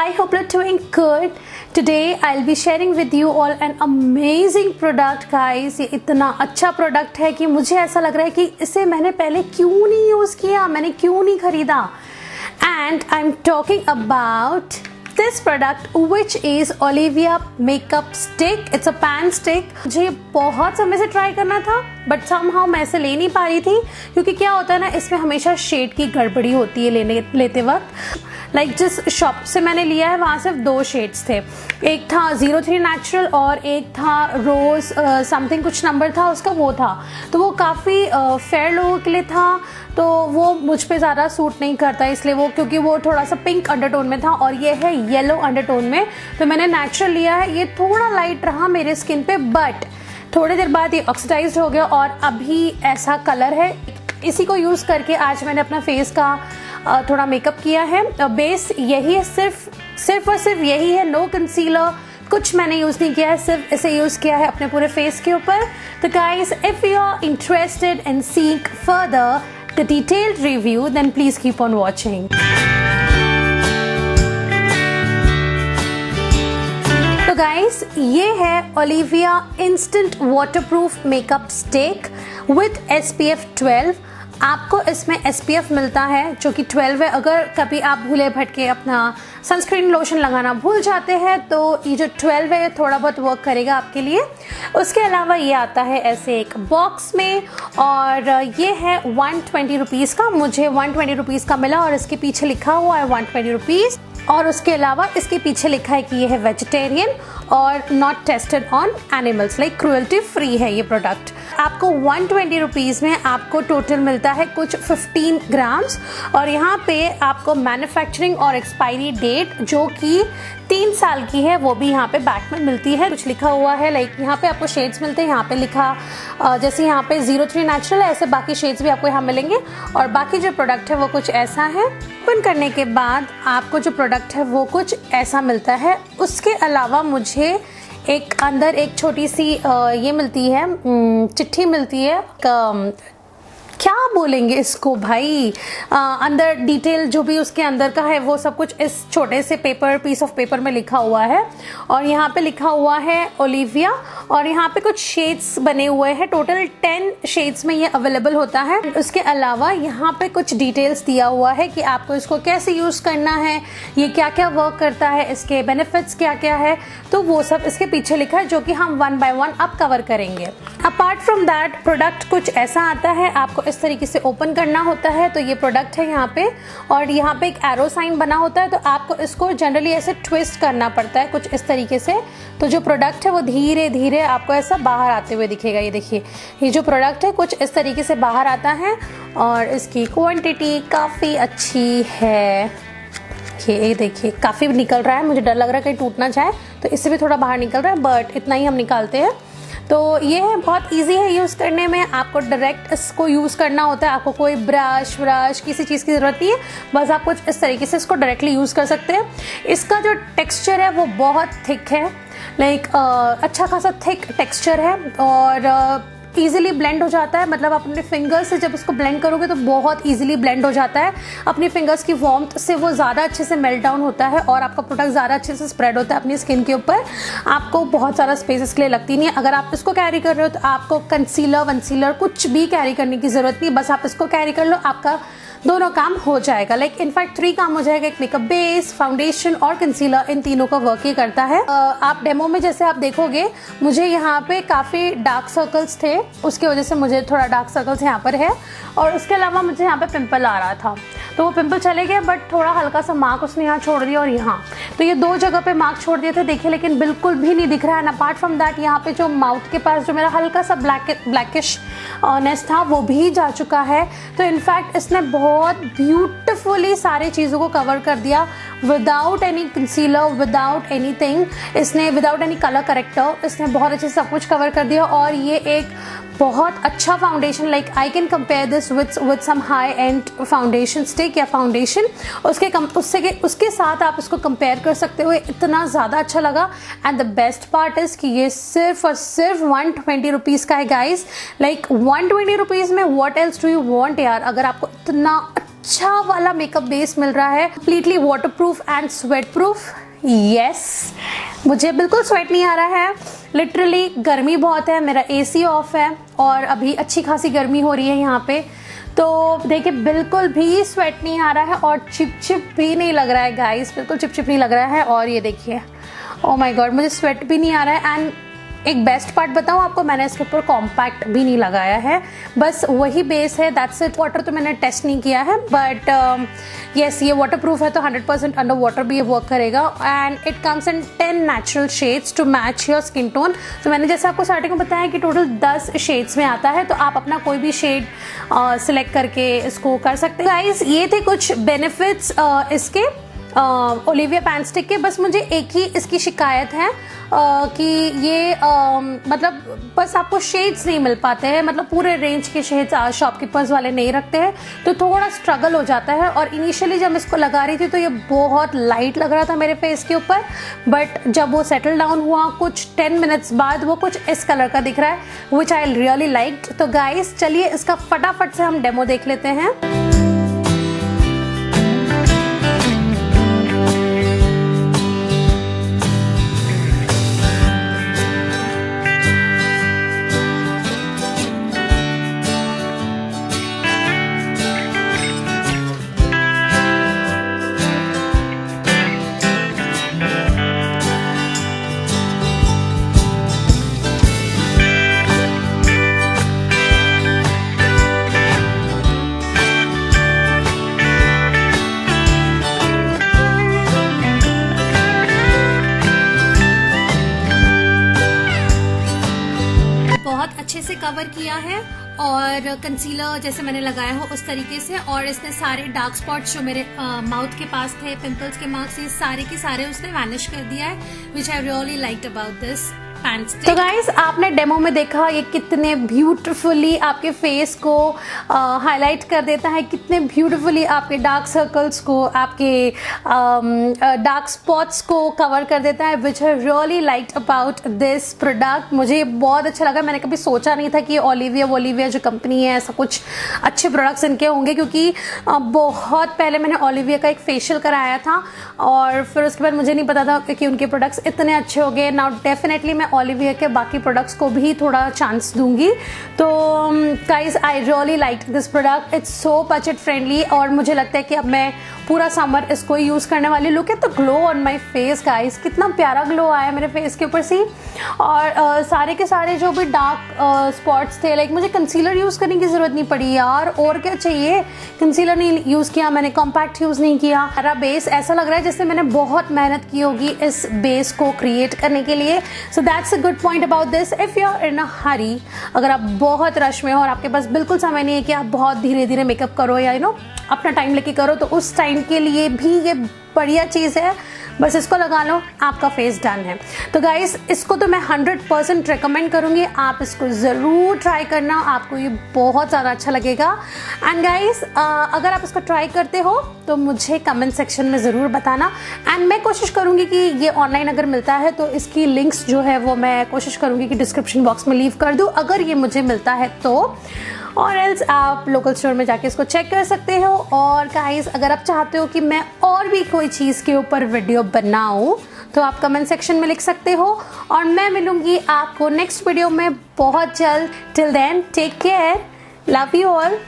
I hope you're doing good. Today I'll be sharing with you all an amazing product guys. ये इतना अच्छा product है कि मुझे ऐसा लग रहा है कि इसे मैंने पहले क्यों नहीं यूज़ किया, मैंने क्यों नहीं खरीदा. And I'm talking about this product which is Olivia makeup stick. It's a pan stick. मुझे बहुत समय से ट्राई करना था बट somehow मैं इसे ले नहीं पा रही थी क्योंकि क्या होता है ना, इसमें हमेशा शेड की गड़बड़ी होती है लेते वक्त. लाइक जिस शॉप से मैंने लिया है वहाँ सिर्फ 2 शेड्स थे. एक था 03 नेचुरल और एक था रोज समथिंग कुछ नंबर था उसका, वो था. तो वो काफ़ी फेयर लोगों के लिए था, तो वो मुझ पे ज़्यादा सूट नहीं करता, इसलिए वो क्योंकि वो थोड़ा सा पिंक अंडरटोन में था और ये है येलो अंडरटोन में. तो मैंने नेचुरल लिया है. ये थोड़ा लाइट रहा मेरे स्किन पे बट थोड़ी देर बाद ये ऑक्सीडाइज्ड हो गया और अभी ऐसा कलर है. इसी को यूज़ करके आज मैंने अपना फेस का थोड़ा मेकअप किया है. बेस यही है, सिर्फ और सिर्फ यही है. नो कंसीलर कुछ मैंने यूज़ नहीं किया है, सिर्फ इसे यूज़ किया है अपने पूरे फेस के ऊपर. तो guys, if you are interested in seeing further the detailed review then please keep on watching. तो गाइस, ये है Olivia instant waterproof makeup stick with SPF 12. आपको इसमें SPF मिलता है जो कि 12 है. अगर कभी आप भूले भटके अपना सनस्क्रीन लोशन लगाना भूल जाते हैं तो ये जो 12 है ये थोड़ा बहुत वर्क करेगा आपके लिए. उसके अलावा ये आता है ऐसे एक बॉक्स में और ये है 120 रुपीज़ का. मुझे 120 रुपीज़ का मिला और इसके पीछे लिखा हुआ है 120 रुपीज़. और उसके अलावा इसके पीछे लिखा है कि ये है वेजिटेरियन और not tested on animals, like cruelty free है ये प्रोडक्ट. आपको 120 रुपीज़ में आपको टोटल मिलता है कुछ 15 ग्राम्स और यहाँ पे आपको मैन्युफैक्चरिंग और एक्सपायरी डेट जो कि 3 साल की है वो भी यहाँ पे बैक में मिलती है. कुछ लिखा हुआ है, लाइक यहाँ पे आपको शेड्स मिलते हैं. यहाँ पे लिखा जैसे यहाँ पे 03 नेचुरल है, ऐसे बाकी शेड्स भी आपको यहाँ मिलेंगे. और बाकी जो प्रोडक्ट है वो कुछ ऐसा है. ओपन करने के बाद आपको जो प्रोडक्ट है वो कुछ ऐसा मिलता है. उसके अलावा मुझे एक अंदर एक छोटी सी ये मिलती है, चिट्ठी मिलती है. क्या बोलेंगे इसको भाई, अंदर डिटेल जो भी उसके अंदर का है वो सब कुछ इस छोटे से पीस ऑफ पेपर में लिखा हुआ है. और यहाँ पे लिखा हुआ है ओलिविया और यहाँ पे कुछ शेड्स बने हुए हैं. टोटल 10 शेड्स में ये अवेलेबल होता है. उसके अलावा यहाँ पे कुछ डिटेल्स दिया हुआ है कि आपको इसको कैसे यूज़ करना है, ये क्या क्या वर्क करता है, इसके बेनिफिट्स क्या क्या है. तो वो सब इसके पीछे लिखा है जो कि हम 1 बाय 1 अब कवर करेंगे. अपार्ट फ्रॉम दैट प्रोडक्ट कुछ ऐसा आता है, आपको इस तरीके से ओपन करना होता है. तो ये प्रोडक्ट है यहाँ पे और यहाँ पे एक एरो साइन बना होता है. तो आपको इसको जनरली ऐसे ट्विस्ट करना पड़ता है कुछ इस तरीके से. तो जो प्रोडक्ट है वो धीरे धीरे आपको ऐसा बाहर आते हुए दिखेगा. ये देखिए, ये जो प्रोडक्ट है कुछ इस तरीके से बाहर आता है और इसकी क्वांटिटी काफ़ी अच्छी है. ये देखिए काफ़ी निकल रहा है, मुझे डर लग रहा है कहीं टूट ना जाए, तो इससे भी थोड़ा बाहर निकल रहा है बट इतना ही हम निकालते हैं. तो ये है, बहुत इजी है यूज़ करने में. आपको डायरेक्ट इसको यूज़ करना होता है, आपको कोई ब्रश किसी चीज़ की ज़रूरत नहीं है. बस आप कुछ इस तरीके से इसको डायरेक्टली यूज़ कर सकते हैं. इसका जो टेक्सचर है वो बहुत थिक है, लाइक अच्छा खासा थिक टेक्सचर है और ईजिली ब्लेंड हो जाता है. मतलब आप अपने फिंगर्स से जब इसको ब्लेंड करोगे तो बहुत ईजिली ब्लेंड हो जाता है. अपनी फिंगर्स की वार्मथ से वो ज़्यादा अच्छे से मेल्ट डाउन होता है और आपका प्रोडक्ट ज़्यादा अच्छे से स्प्रेड होता है अपनी स्किन के ऊपर. आपको बहुत सारा स्पेस इसके लिए लगती नहीं है. अगर आप इसको कैरी कर रहे हो तो आपको कंसीलर कुछ भी कैरी करने की ज़रूरत नहीं. बस आप इसको कैरी कर लो, आपका दोनों काम हो जाएगा. लाइक इनफैक्ट 3 काम हो जाएगा. एक मेकअप बेस, फाउंडेशन और कंसीलर, इन तीनों का वर्क ये करता है. आप डेमो में जैसे आप देखोगे मुझे यहाँ पे काफ़ी डार्क सर्कल्स थे, उसकी वजह से मुझे थोड़ा डार्क सर्कल्स यहाँ पर है. और उसके अलावा मुझे यहाँ पे पिंपल आ रहा था तो वो पिंपल चले गए बट थोड़ा हल्का सा मार्क उसने यहाँ छोड़ दिया और यहाँ. तो ये 2 जगह पे मार्क छोड़ दिए थे देखिए, लेकिन बिल्कुल भी नहीं दिख रहा है. एंड अपार्ट फ्रॉम दैट यहाँ पे जो माउथ के पास जो मेरा हल्का सा ब्लैकिश नेस था वो भी जा चुका है. तो इनफैक्ट इसने बहुत ब्यूटिफुली सारी चीज़ों को कवर कर दिया without any concealer, without anything. इसने विदाउट एनी कलर करेक्टर इसने बहुत अच्छे से सब कुछ कवर कर दिया. और ये एक बहुत अच्छा foundation, like I can compare this with some high end foundation stick या फाउंडेशन. उसके साथ आप इसको कंपेयर कर सकते हो. इतना ज़्यादा अच्छा लगा. And the best part is कि ये सिर्फ और सिर्फ 120 रुपीज़ का है गाइज. लाइक 120 रुपीज़ में what else do you want यार. अगर आपको इतना अच्छा वाला मेकअप बेस मिल रहा है, completely waterproof and sweat proof. Yes, मुझे बिल्कुल स्वेट नहीं आ रहा है। लिटरली गर्मी बहुत है, मेरा एसी ऑफ है और अभी अच्छी खासी गर्मी हो रही है यहाँ पे, तो देखिए बिल्कुल भी स्वेट नहीं आ रहा है और चिपचिप भी नहीं लग रहा है गाइस, बिल्कुल चिपचिप नहीं लग रहा है। और ये देखिए, ओ माय गॉड, मुझे स्वेट भी नहीं आ रहा है। एंड एक बेस्ट पार्ट बताऊँ आपको, मैंने इसके ऊपर कॉम्पैक्ट भी नहीं लगाया है, बस वही बेस है, दैट्स इट। वाटर तो मैंने टेस्ट नहीं किया है, बट यस, ये वाटर प्रूफ है तो 100% अंडर वाटर भी ये वर्क करेगा। And it comes in 10 natural shades to match your skin tone. तो मैंने जैसे आपको स्टार्टिंग में बताया कि टोटल 10 शेड्स में आता है, तो आप अपना कोई भी शेड सिलेक्ट करके इसको कर सकते हैं। गाइस, ये थे कुछ बेनिफिट्स इसके ओलिविया पैन स्टिक के। बस मुझे एक ही इसकी शिकायत है कि ये मतलब बस आपको शेड्स नहीं मिल पाते हैं, मतलब पूरे रेंज के शेड्स शॉपकीपर्स वाले नहीं रखते हैं, तो थोड़ा स्ट्रगल हो जाता है। और इनिशियली जब इसको लगा रही थी तो ये बहुत लाइट लग रहा था मेरे फेस के ऊपर, बट जब वो सेटल डाउन हुआ कुछ 10 मिनट्स बाद वो कुछ इस कलर का दिख रहा है, विच आई रियली लाइक्ड। तो गाइस चलिए इसका फटाफट से हम डेमो देख लेते हैं। बहुत अच्छे से कवर किया है और कंसीलर जैसे मैंने लगाया हो उस तरीके से, और इसने सारे डार्क स्पॉट्स जो मेरे माउथ के पास थे, पिंपल्स के मार्क्स, ये सारे के सारे उसने वैनिश कर दिया है, which I really liked about this. तो गाइस, आपने डेमो में देखा ये कितने ब्यूटीफुली आपके फेस को हाईलाइट कर देता है, कितने ब्यूटीफुली आपके डार्क सर्कल्स को, आपके डार्क स्पॉट्स को कवर कर देता है, which I really liked about this product. मुझे बहुत अच्छा लगा। मैंने कभी सोचा नहीं था कि ओलिविया जो कंपनी है, ऐसा कुछ अच्छे प्रोडक्ट्स इनके होंगे, क्योंकि बहुत पहले मैंने ओलिविया का एक फेशियल कराया था और फिर उसके बाद मुझे नहीं पता था कि उनके प्रोडक्ट्स इतने अच्छे हो गए। नाउ डेफिनेटली मैं ओलिविया के बाकी प्रोडक्ट्स को भी थोड़ा चांस दूंगी। तो guys, I really like this product, it's so budget friendly और मुझे लगता है कि अब मैं पूरा समर इसको यूज करने वाली। Look at the glow on my face guys, कितना प्यारा ग्लो आया मेरे फेस के ऊपर से। और सारे के सारे जो भी डार्क स्पॉट्स थे, लाइक मुझे कंसीलर यूज करने की जरूरत नहीं पड़ी यार, और क्या चाहिए। कंसीलर नहीं यूज किया मैंने, कॉम्पैक्ट यूज नहीं किया। मेरा बेस ऐसा लग रहा है जैसे मैंने बहुत मेहनत की होगी इस बेस को क्रिएट करने के लिए। So that's a good point about this. If you are in a hurry, अगर आप बहुत रश में हो और आपके पास बिल्कुल समय नहीं है कि आप बहुत धीरे धीरे मेकअप करो या अपना टाइम लेके करो, तो उस टाइम के लिए भी ये बढ़िया चीज़ है। बस इसको लगा लो, आपका फेस डन है। तो गाइस, इसको तो मैं 100% रिकमेंड करूंगी, आप इसको ज़रूर ट्राई करना, आपको ये बहुत ज़्यादा अच्छा लगेगा। एंड गाइस, अगर आप इसको ट्राई करते हो तो मुझे कमेंट सेक्शन में ज़रूर बताना। एंड मैं कोशिश करूंगी कि ये ऑनलाइन अगर मिलता है तो इसकी लिंक्स जो है वो मैं कोशिश करूंगी कि डिस्क्रिप्शन बॉक्स में लीव कर दूँ, अगर ये मुझे मिलता है तो। और एल्स आप लोकल स्टोर में जाके इसको चेक कर सकते हो। और गाइस, अगर आप चाहते हो कि मैं और भी कोई चीज़ के ऊपर वीडियो बनाऊं तो आप कमेंट सेक्शन में लिख सकते हो, और मैं मिलूंगी आपको नेक्स्ट वीडियो में बहुत जल्द। Till then, take care, love you all.